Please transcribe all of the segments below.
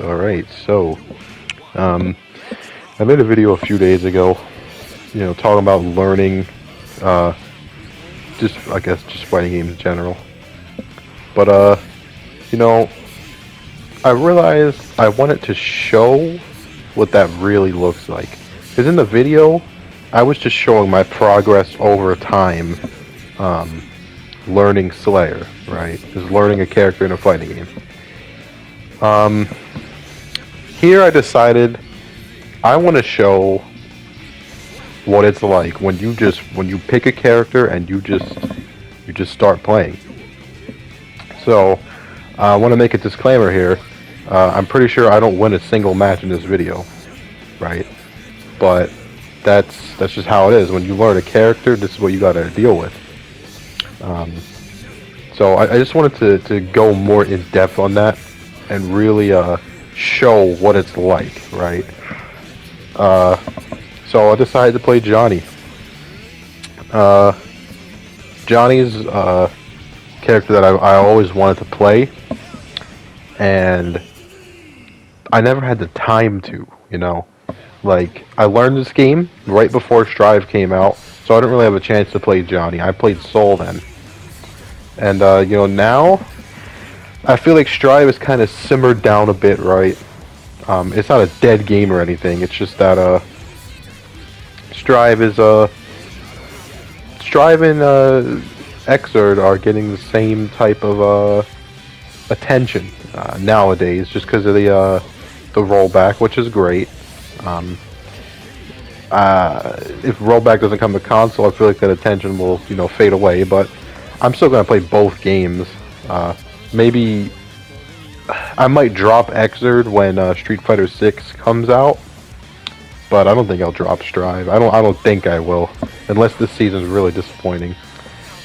Alright, so, I made a video a few days ago, talking about learning, I guess, just fighting games in general. But, I realized I wanted to show what that really looks like. Because in the video, I was just showing my progress over time, learning Slayer, right? Just learning a character in a fighting game. Here I decided I want to show what it's like when you pick a character and you just start playing. So I want to make a disclaimer here. I'm pretty sure I don't win a single match in this video, right? But that's just how it is. When you learn a character, this is what you got to deal with. So I just wanted to go more in depth on that and really show what it's like, right? So I decided to play Johnny. Johnny's a character that I always wanted to play, and I never had the time to, Like, I learned this game right before Strive came out, so I didn't really have a chance to play Johnny. I played Soul then. And, now, I feel like Strive has kind of simmered down a bit, right? It's not a dead game or anything, it's just that, Strive and, Xrd are getting the same type of, attention, nowadays, just because of the rollback, which is great. If rollback doesn't come to console, I feel like that attention will, fade away, but I'm still going to play both games. Maybe I might drop Xrd when Street Fighter 6 comes out, but I don't think I'll drop Strive. I don't think I will, unless this season's really disappointing.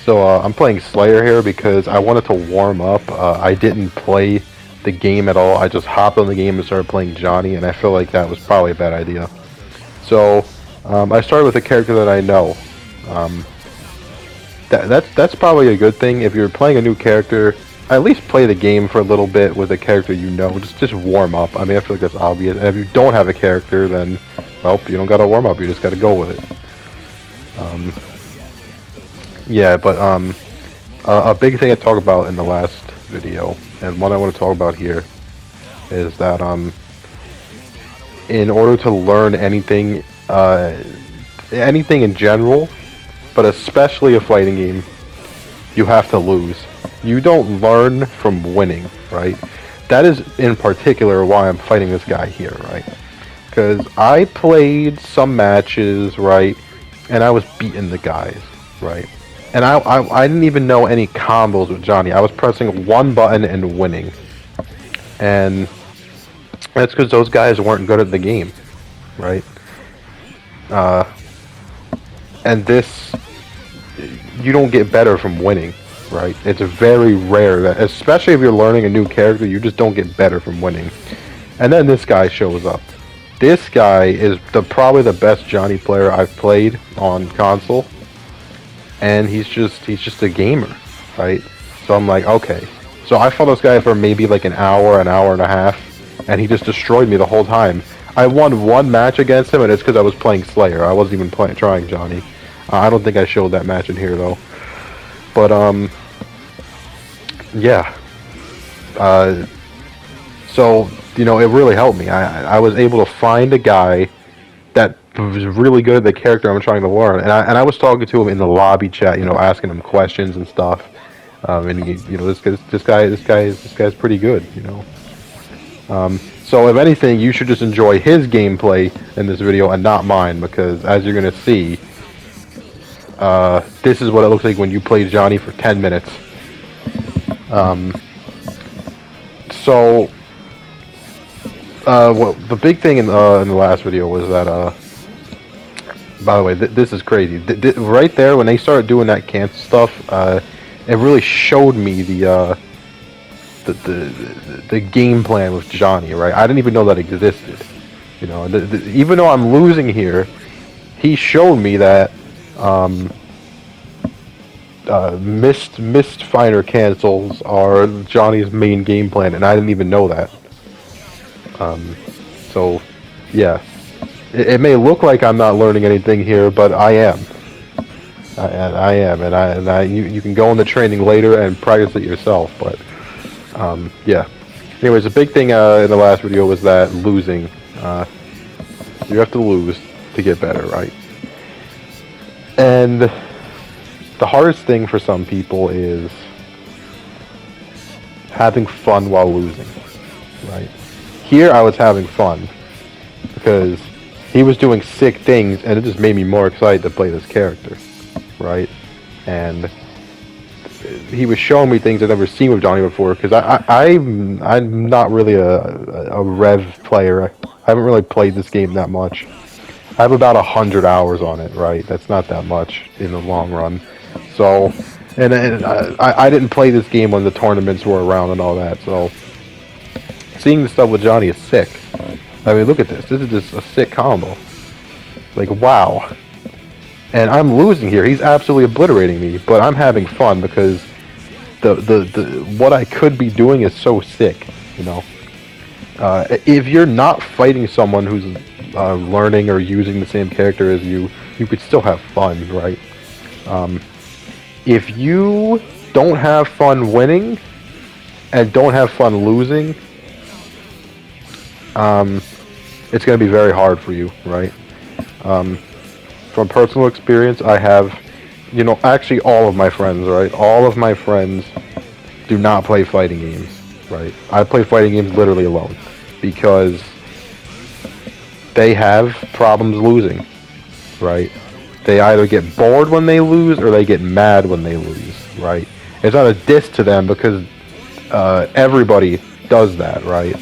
So I'm playing Slayer here because I wanted to warm up. I didn't play the game at all. I just hopped on the game and started playing Johnny, and I feel like that was probably a bad idea. So I started with a character that I know. That's probably a good thing. If you're playing a new character, at least play the game for a little bit with a character you know. Just warm up. I mean, I feel like that's obvious. And if you don't have a character, then, well, you don't gotta warm up. You just gotta go with it. Yeah, but a big thing I talked about in the last video, and one I want to talk about here, is that in order to learn anything in general, but especially a fighting game, you have to lose. You don't learn from winning, right? That is in particular why I'm fighting this guy here, right? Because I played some matches, right, and I was beating the guys, right? And I didn't even know any combos with Johnny. I was pressing one button and winning. And that's because those guys weren't good at the game, right? And this, you don't get better from winning, right? It's very rare that, especially if you're learning a new character, you just don't get better from winning. And then this guy shows up. This guy is probably the best Johnny player I've played on console. And he's just a gamer, right? So I'm like, okay. So I fought this guy for maybe like an hour and a half, and he just destroyed me the whole time. I won one match against him, and it's because I was playing Slayer. I wasn't even trying Johnny. I don't think I showed that match in here though. But yeah. So it really helped me. I was able to find a guy that was really good at the character I'm trying to learn, and I was talking to him in the lobby chat, asking him questions and stuff. And this guy's pretty good, So if anything, you should just enjoy his gameplay in this video and not mine, because as you're gonna see, this is what it looks like when you play Johnny for 10 minutes. The big thing in the last video was that, by the way, this is crazy. Right there, when they started doing that cancel stuff, it really showed me the game plan with Johnny, right? I didn't even know that existed. Even though I'm losing here, he showed me that missed fighter cancels are Johnny's main game plan, and I didn't even know that. So, yeah, it may look like I'm not learning anything here, but I am. I am, you can go in the training later and practice it yourself. But yeah. Anyways, the big thing in the last video was that losing. You have to lose to get better, right? And the hardest thing for some people is having fun while losing, right? Here I was having fun because he was doing sick things, and it just made me more excited to play this character, right? And he was showing me things I've never seen with Johnny before, because I'm not really a Rev player. I haven't really played this game that much. I have about 100 hours on it, right? That's not that much in the long run. So, and I didn't play this game when the tournaments were around and all that, so seeing the stuff with Johnny is sick. I mean, look at this. This is just a sick combo. Like, wow. And I'm losing here. He's absolutely obliterating me, but I'm having fun because the what I could be doing is so sick, you know. If you're not fighting someone who's learning or using the same character as you, you could still have fun, right? If you don't have fun winning and don't have fun losing, it's going to be very hard for you, right? From personal experience, I have, you know, actually all of my friends, right? All of my friends do not play fighting games, right? I play fighting games literally alone because they have problems losing, right? They either get bored when they lose or they get mad when they lose, right? It's not a diss to them because everybody does that, right?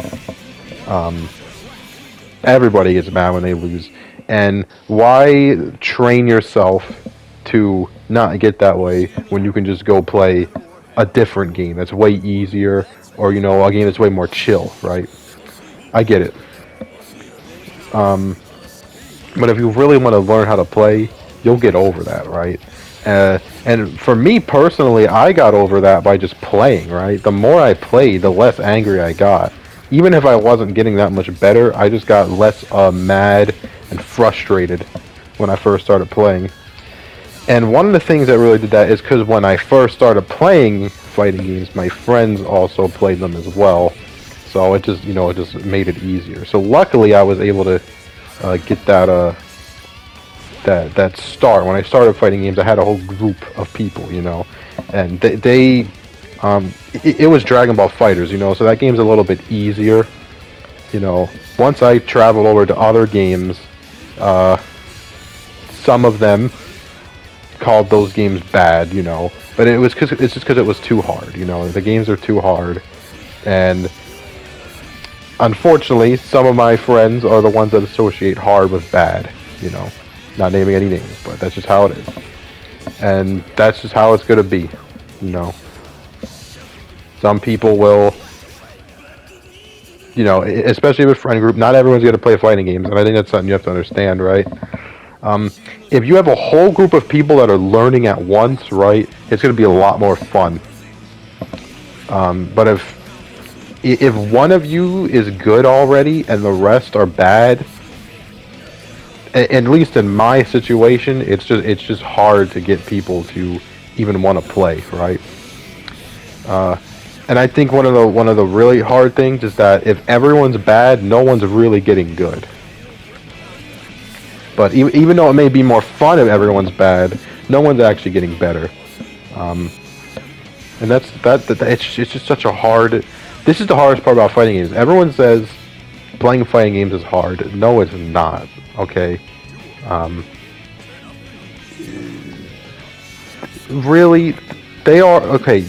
Everybody gets mad when they lose. And why train yourself to not get that way when you can just go play a different game that's way easier, or, you know, a game that's way more chill, right? I get it. But if you really want to learn how to play, you'll get over that, right? And for me personally, I got over that by just playing, right? The more I played, the less angry I got. Even if I wasn't getting that much better, I just got less mad and frustrated when I first started playing. And one of the things that really did that is because when I first started playing fighting games, my friends also played them as well. So it just, you know, it just made it easier. So luckily I was able to get that that start. When I started fighting games, I had a whole group of people, you know, and it was Dragon Ball FighterZ, you know, so that game's a little bit easier, you know. Once I traveled over to other games, some of them called those games bad, you know, but it's just because it was too hard, you know. The games are too hard, and unfortunately, some of my friends are the ones that associate hard with bad, you know. Not naming any names, but that's just how it is, and that's just how it's gonna be, you know. Some people will, you know, especially with friend group, not everyone's going to play fighting games, and I think that's something you have to understand, right? If you have a whole group of people that are learning at once, right, it's going to be a lot more fun. But if one of you is good already and the rest are bad, at least in my situation, it's just hard to get people to even want to play, right? And I think one of the really hard things is that if everyone's bad, no one's really getting good. But even though it may be more fun if everyone's bad, no one's actually getting better. And it's just such a hard. This is the hardest part about fighting games. Everyone says playing fighting games is hard. No, it's not. Okay. Really, they are okay.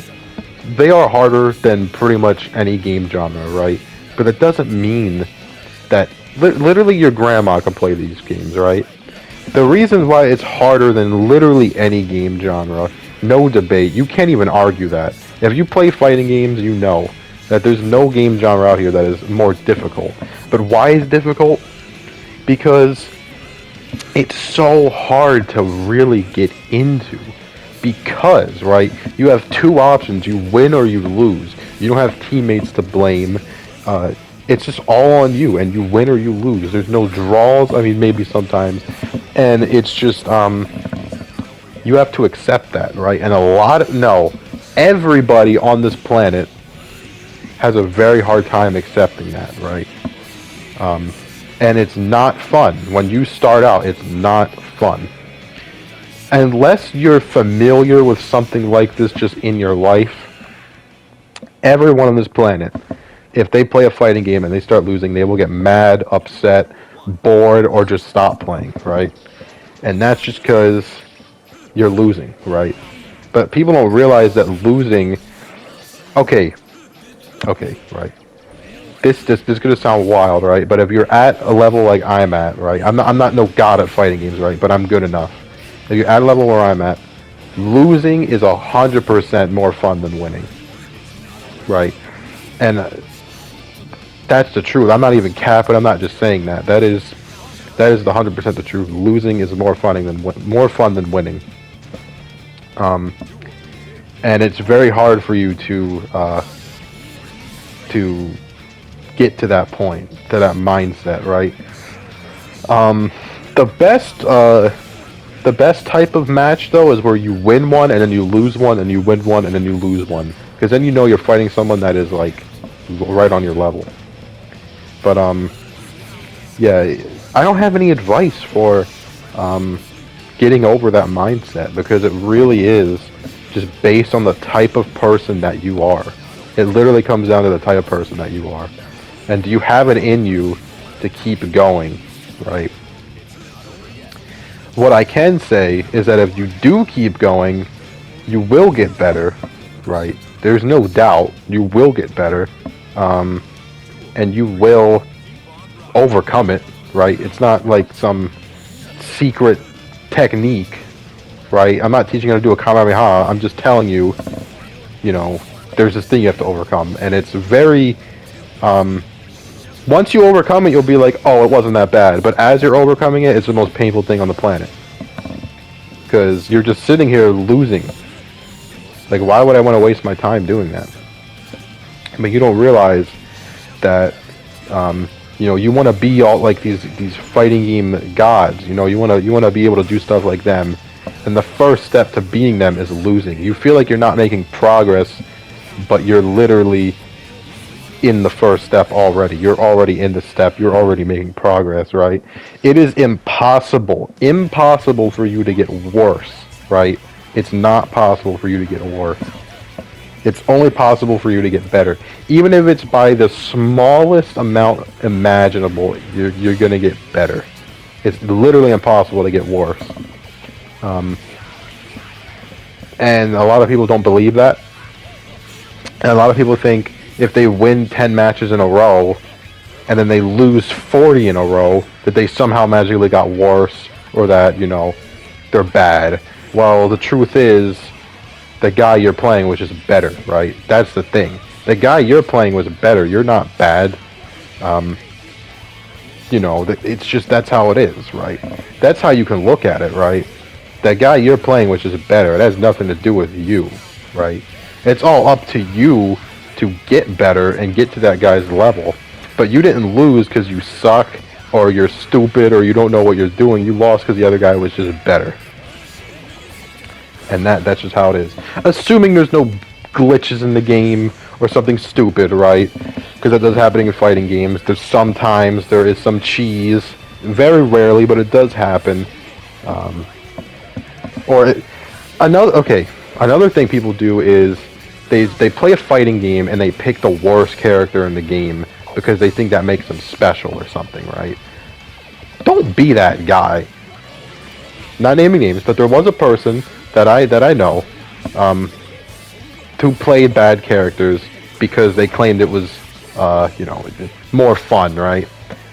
They are harder than pretty much any game genre, right? But it doesn't mean that literally your grandma can play these games, right? The reasons why it's harder than literally any game genre, no debate. You can't even argue that. If you play fighting games, you know that there's no game genre out here that is more difficult. But why is it difficult? Because it's so hard to really get into. Because, right, you have two options. You win or you lose. You don't have teammates to blame. it's just all on you, and you win or you lose. There's no draws. I mean, maybe sometimes, and it's just you have to accept that, right? And everybody on this planet has a very hard time accepting that, right? And it's not fun. When you start out, it's not fun. Unless you're familiar with something like this just in your life, everyone on this planet, if they play a fighting game and they start losing, they will get mad, upset, bored, or just stop playing, right? And that's just because you're losing, right? But people don't realize that losing... Okay, right. This is gonna sound wild, right? But if you're at a level like I'm at, right? I'm not no god at fighting games, right? But I'm good enough. If you're at a level where I'm at, losing is 100% more fun than winning, right? And that's the truth. I'm not even capping. I'm not just saying that. That is the 100% the truth. Losing is more fun than winning. And it's very hard for you to get to that point, to that mindset, right? The best type of match, though, is where you win one and then you lose one and you win one and then you lose one, because then you know you're fighting someone that is like right on your level. But yeah, I don't have any advice for getting over that mindset, because it really is just based on the type of person that you are. It literally comes down to the type of person that you are. And do you have it in you to keep going, right? What I can say is that if you do keep going, you will get better, right? There's no doubt you will get better. And you will overcome it, right? It's not like some secret technique, right? I'm not teaching you how to do a Kamehameha. I'm just telling you, there's this thing you have to overcome. And it's very... once you overcome it, you'll be like, oh, it wasn't that bad. But as you're overcoming it, it's the most painful thing on the planet. Because you're just sitting here losing. Like, why would I want to waste my time doing that? But you don't realize that, you want to be all like these fighting game gods. You want to be able to do stuff like them. And the first step to being them is losing. You feel like you're not making progress, but you're literally in the first step already. You're already in the step. You're already making progress, right? It is impossible for you to get worse, right? It's not possible for you to get worse. It's only possible for you to get better. Even if it's by the smallest amount imaginable, you're going to get better. It's literally impossible to get worse. And a lot of people don't believe that. And a lot of people think if they win 10 matches in a row and then they lose 40 in a row, that they somehow magically got worse, or that, they're bad. Well, the truth is, the guy you're playing was just better, right? That's the thing. The guy you're playing was better. You're not bad. It's just, that's how it is, right? That's how you can look at it, right? That guy you're playing was just better. It has nothing to do with you, right? It's all up to you to get better and get to that guy's level. But you didn't lose because you suck, or you're stupid, or you don't know what you're doing. You lost because the other guy was just better. And that's just how it is. Assuming there's no glitches in the game or something stupid, right? Because that does happen in fighting games. Sometimes there is some cheese. Very rarely, but it does happen. Another thing people do is they play a fighting game and they pick the worst character in the game because they think that makes them special or something, right? Don't be that guy. Not naming names, but there was a person that I know who played bad characters because they claimed it was more fun, right?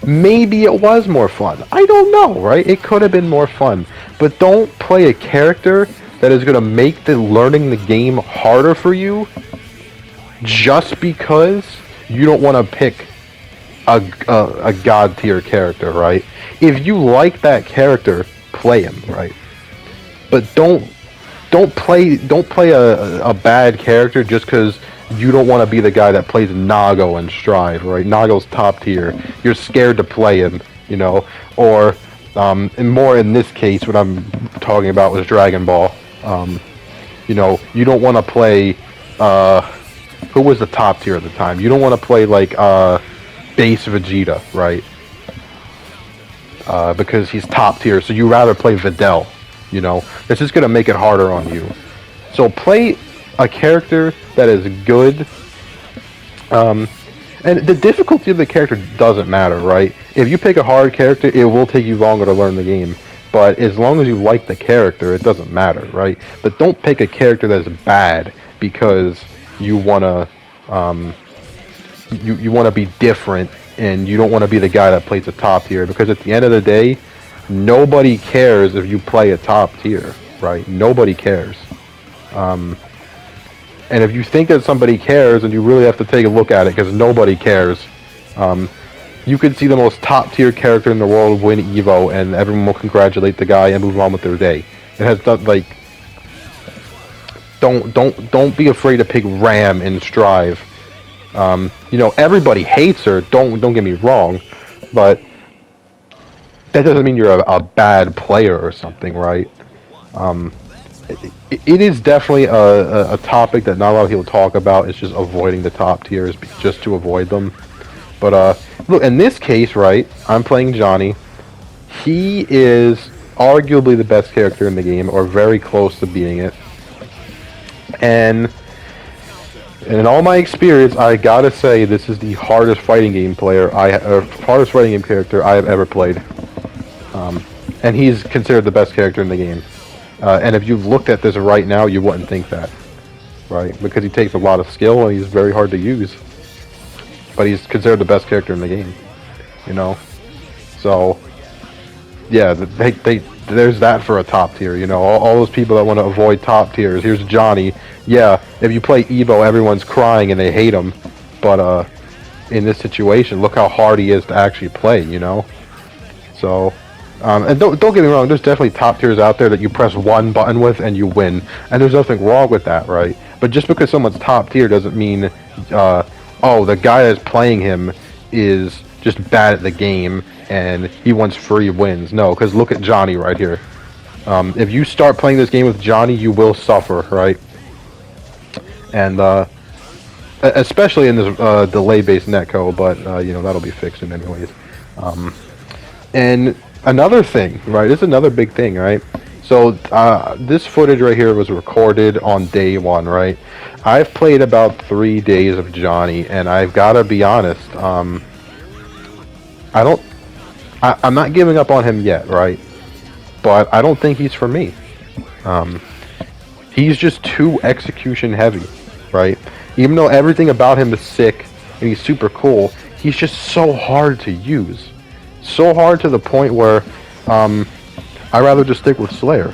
Maybe it was more fun. I don't know, right? It could have been more fun. But don't play a character that is going to make learning the game harder for you just because you don't want to pick a god tier character, right? If you like that character, play him, right? But don't play a bad character just because you don't want to be the guy that plays Nago and Strive, right? Nago's top tier. You're scared to play him, you know, or and more in this case, what I'm talking about was Dragon Ball. You know, you don't want to play. Who was the top tier at the time? You don't want to play like base Vegeta, right? Because he's top tier. So you rather play Videl. You know, this is gonna make it harder on you. So play a character that is good. And the difficulty of the character doesn't matter, right? If you pick a hard character, it will take you longer to learn the game. But as long as you like the character, it doesn't matter, right? But don't pick a character that's bad because you wanna you wanna be different and you don't want to be the guy that plays a top tier. Because at the end of the day, nobody cares if you play a top tier, right? Nobody cares. And if you think that somebody cares, then you really have to take a look at it, because nobody cares. You could see the most top tier character in the world win Evo, and everyone will congratulate the guy and move on with their day. It has not, like, don't be afraid to pick Ram and Strive. You know, everybody hates her. Don't get me wrong, but that doesn't mean you're a bad player or something, right? It is definitely a topic that not a lot of people talk about. It's just avoiding the top tiers, just to avoid them. But look, in this case, right, I'm playing Johnny. He is arguably the best character in the game, or very close to being it. And in all my experience, I gotta say this is the hardest fighting game hardest fighting game character I have ever played. And he's considered the best character in the game. And if you looked at this right now, you wouldn't think that, right? Because he takes a lot of skill and he's very hard to use. But he's considered the best character in the game, you know? So, yeah, there's that for a top tier, you know? All those people that want to avoid top tiers. Here's Johnny. Yeah, if you play Evo, everyone's crying and they hate him. But in this situation, look how hard he is to actually play, you know? So... and don't get me wrong, there's definitely top tiers out there that you press one button with and you win. And there's nothing wrong with that, right? But just because someone's top tier doesn't mean, oh, the guy that's playing him is just bad at the game and he wants free wins. No, because look at Johnny right here. If you start playing this game with Johnny, you will suffer, right? And especially in this delay-based netcode, but you know, that'll be fixed in anyways. And another thing, right? This is another big thing, right? So this footage right here was recorded on day one, right? I've played about 3 days of Johnny, and I've got to be honest. I'm not giving up on him yet, right? But I don't think he's for me. He's just too execution heavy, right? Even though everything about him is sick and he's super cool, he's just so hard to use. So hard to the point where I'd rather just stick with Slayer,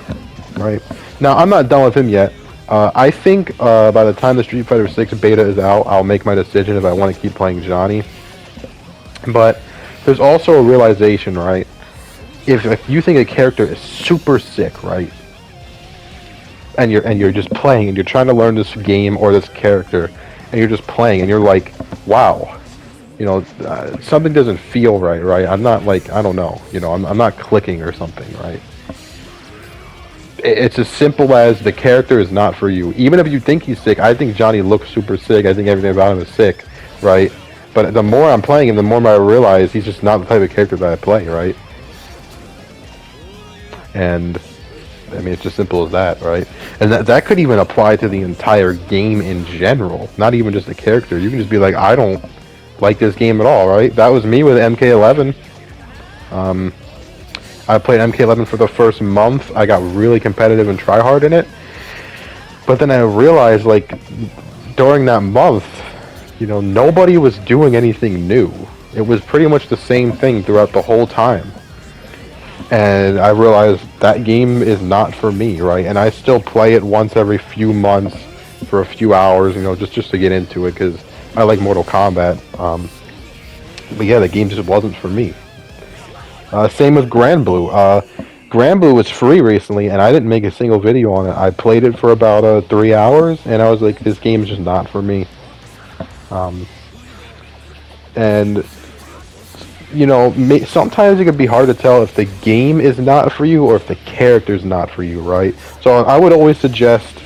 right? Now, I'm not done with him yet. I think by the time the Street Fighter 6 beta is out, I'll make my decision if I want to keep playing Johnny. But there's also a realization, right? If you think a character is super sick, right? And you're just playing and you're trying to learn this game or this character, and you're just playing and you're like, wow. You know, something doesn't feel right? I'm not like, I don't know, you know, I'm not clicking or something, right? It's as simple as the character is not for you. Even if you think he's sick, I think Johnny looks super sick, I think everything about him is sick, right? But the more I'm playing him, the more I realize he's just not the type of character that I play, right? And, I mean, it's just simple as that, right? And that could even apply to the entire game in general, not even just the character. You can just be like, I don't like this game at all, right? That was me with MK11. I played MK11 for the first month. I got really competitive and try hard in it. But then I realized, like, during that month, you know, nobody was doing anything new. It was pretty much the same thing throughout the whole time. And I realized that game is not for me, right? And I still play it once every few months for a few hours, you know, just to get into it, because I like Mortal Kombat. But yeah, the game just wasn't for me. Same with Grand Blue. Grand Blue was free recently, and I didn't make a single video on it. I played it for about 3 hours, and I was like, this game is just not for me. And you know, sometimes it can be hard to tell if the game is not for you or if the character's not for you, right? So I would always suggest,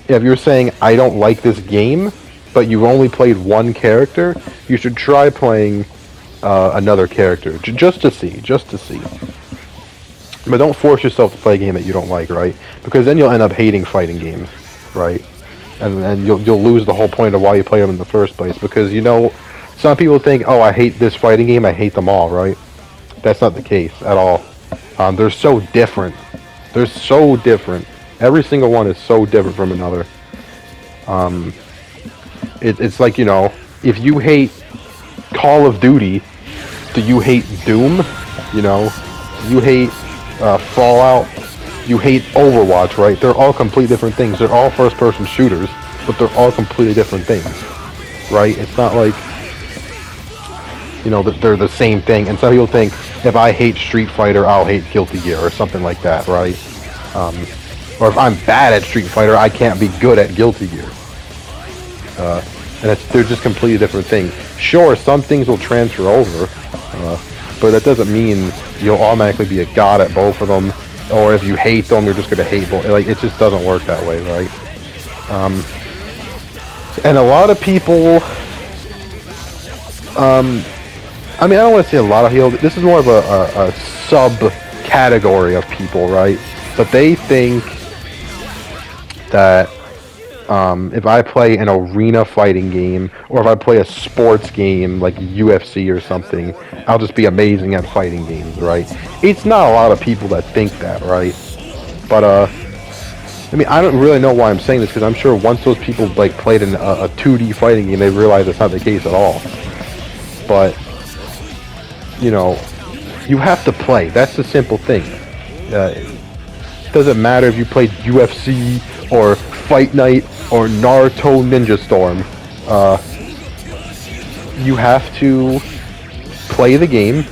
if you're saying I don't like this game, but you've only played one character, you should try playing another character just to see, But don't force yourself to play a game that you don't like, right? Because then you'll end up hating fighting games, right? And you'll lose the whole point of why you play them in the first place. Because, you know, some people think, oh, I hate this fighting game, I hate them all, right? That's not the case at all. They're so different. They're so different. Every single one is so different from another. It's like, you know, if you hate Call of Duty, do you hate Doom? You know, you hate Fallout, you hate Overwatch, right? They're all completely different things. They're all first-person shooters, but they're all completely different things, right? It's not like, you know, that they're the same thing. And some people think, if I hate Street Fighter, I'll hate Guilty Gear, or something like that, right? Or if I'm bad at Street Fighter, I can't be good at Guilty Gear. And they're just completely different things. Sure, some things will transfer over, but that doesn't mean you'll automatically be a god at both of them, or if you hate them, you're just going to hate both. Like, it just doesn't work that way, right? And a lot of people, I mean, I don't want to say a lot of people, this is more of a sub-category of people, right? But they think that if I play an arena fighting game, or if I play a sports game like UFC or something, I'll just be amazing at fighting games, right? It's not a lot of people that think that, right? But, I mean, I don't really know why I'm saying this, because I'm sure once those people, like, played in a 2D fighting game, they realize it's not the case at all. But, you know, you have to play. That's the simple thing. It doesn't matter if you played UFC, or Fight Night, or Naruto Ninja Storm. You have to play the game,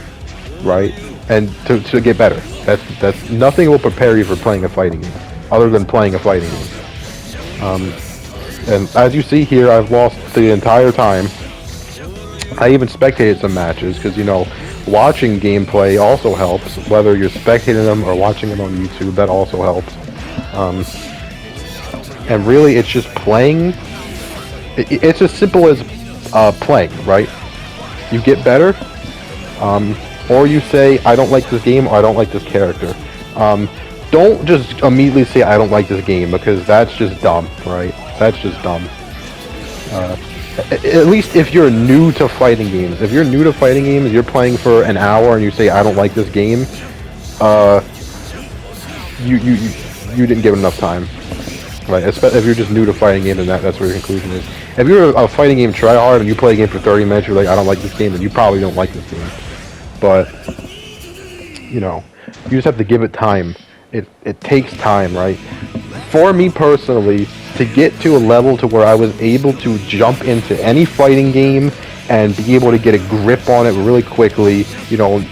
right? And to get better. That's nothing will prepare you for playing a fighting game, other than playing a fighting game. And as you see here, I've lost the entire time. I even spectated some matches, because, you know, watching gameplay also helps. Whether you're spectating them or watching them on YouTube, that also helps. And really, it's just playing. It's as simple as playing, right? You get better, or you say, I don't like this game, or I don't like this character. Don't just immediately say, I don't like this game, because that's just dumb, right? That's just dumb. At least if you're new to fighting games. If you're new to fighting games, you're playing for an hour, and you say, I don't like this game, you didn't give it enough time. Right, especially if you're just new to fighting games, and that's where your conclusion is. If you're a fighting game tryhard and you play a game for 30 minutes, you're like, I don't like this game, then you probably don't like this game. But, you know, you just have to give it time. It takes time, right? For me personally, to get to a level to where I was able to jump into any fighting game and be able to get a grip on it really quickly, you know,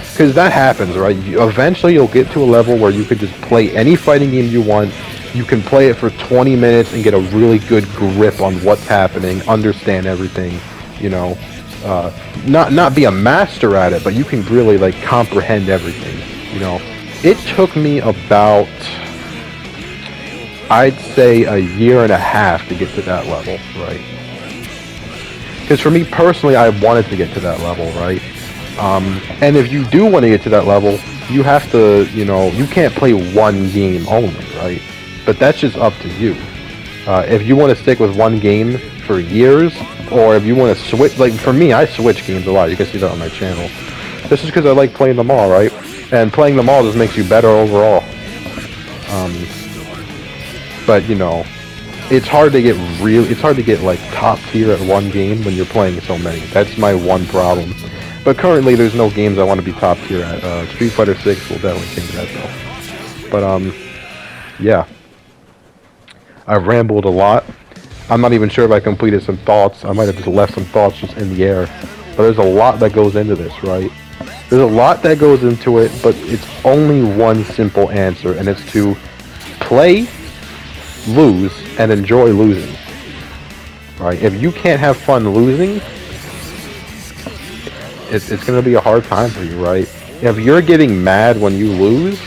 because that happens, right? Eventually you'll get to a level where you can just play any fighting game you want. You can play it for 20 minutes and get a really good grip on what's happening, understand everything, you know. Not be a master at it, but you can really, like, comprehend everything, you know. It took me about, I'd say, a year and a half to get to that level, right? Because for me personally, I wanted to get to that level, right? And if you do want to get to that level, you have to, you know, you can't play one game only, right? But that's just up to you. If you want to stick with one game for years, or if you want to switch, like for me, I switch games a lot. You can see that on my channel. This is because I like playing them all, right? And playing them all just makes you better overall. But you know, it's hard to get like top tier at one game when you're playing so many. That's my one problem. But currently, there's no games I want to be top tier at. Street Fighter 6 will definitely change that though. But yeah. I've rambled a lot. I'm not even sure if I completed some thoughts. I might have just left some thoughts just in the air. But there's a lot that goes into this, right? There's a lot that goes into it, but it's only one simple answer, and it's to play, lose, and enjoy losing. right? If you can't have fun losing, it's going to be a hard time for you, right? If you're getting mad when you lose,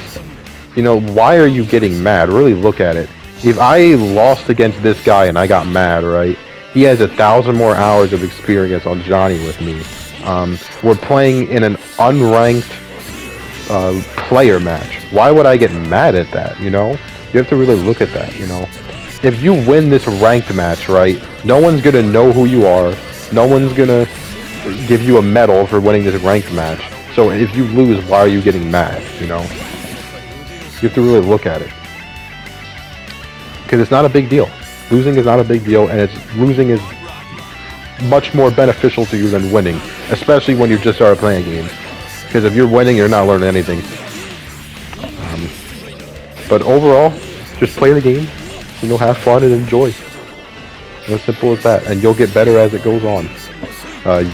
you know, why are you getting mad? Really look at it. If I lost against this guy and I got mad, right? He has 1,000 more hours of experience on Johnny with me. We're playing in an unranked player match. Why would I get mad at that, you know? You have to really look at that, you know? If you win this ranked match, right, no one's gonna know who you are. No one's gonna give you a medal for winning this ranked match. So if you lose, why are you getting mad, you know? You have to really look at it. Because it's not a big deal. Losing is not a big deal, and losing is much more beneficial to you than winning, especially when you just started playing games. Because if you're winning, you're not learning anything. But overall, just play the game, you know, have fun and enjoy. As simple as that, and you'll get better as it goes on.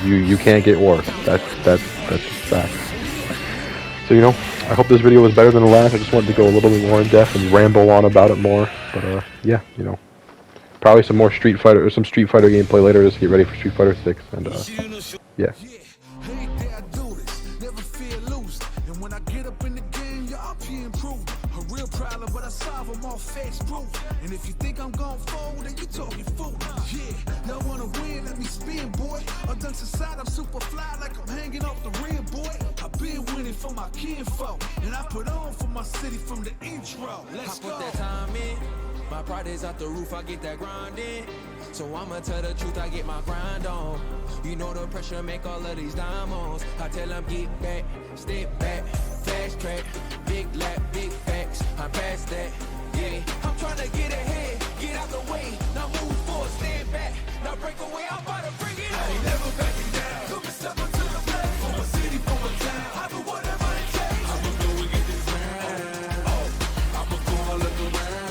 You can't get worse. That's just fact. So, you know, I hope this video was better than the last. I just wanted to go a little bit more in depth and ramble on about it more. But yeah, you know, probably some more Street Fighter or some Street Fighter gameplay later. Just get ready for Street Fighter 6. And yeah. Problem, but I solve them all facts proof. And if you think I'm gon' fold, then you talking fool. Yeah, y'all wanna win, let me spin, boy. All dunks aside, I'm super fly like I'm hanging off the rim, boy. I've been winning for my kinfolk, and I put on for my city from the intro. Let's go. I put that time in. My pride is out the roof, I get that grind in. So I'ma tell the truth, I get my grind on. You know the pressure make all of these diamonds. I tell them get back, step back, fast track, big lap, big facts. I'm past that, yeah. I'm trying to get ahead, get out the way. Now move forward, stand back, now break away. I'm about to bring it on. I ain't never backing down. Come and step up to the plate. For my city, for my town. I do whatever it takes. I'ma go and get this round. Oh, I'ma go all of the round.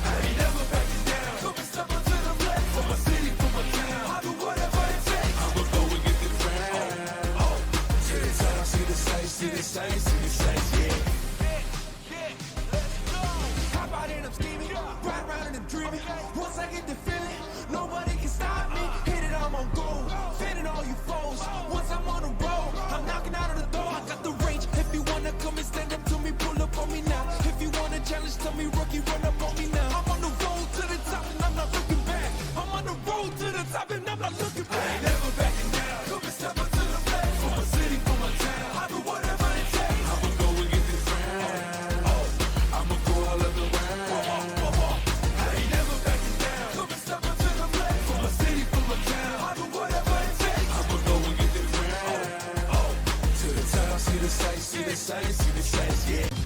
I ain't never backing down. Come and step up to the plate. For my city, for my town. I do whatever it takes. I'ma go and get this round. Oh, to the top, see the sights, see the sights, see the sights, yeah. Once I get the feeling, nobody can stop me. Hit it, I'm on goal. Fending all you foes. Once I'm on the road, I'm knocking out of the door. I got the range. If you wanna come and stand up to me, pull up on me now. If you wanna challenge, tell me, rookie, run up on me now. I'm on the road to the top and I'm not looking back. I'm on the road to the top and I'm not looking back. I ain't never backing down. Come and step up to the plate. For my city, for my town. I do whatever it takes. I'ma go and get this round. Oh, I'ma go all of the round. See the sights, see the sights, yeah.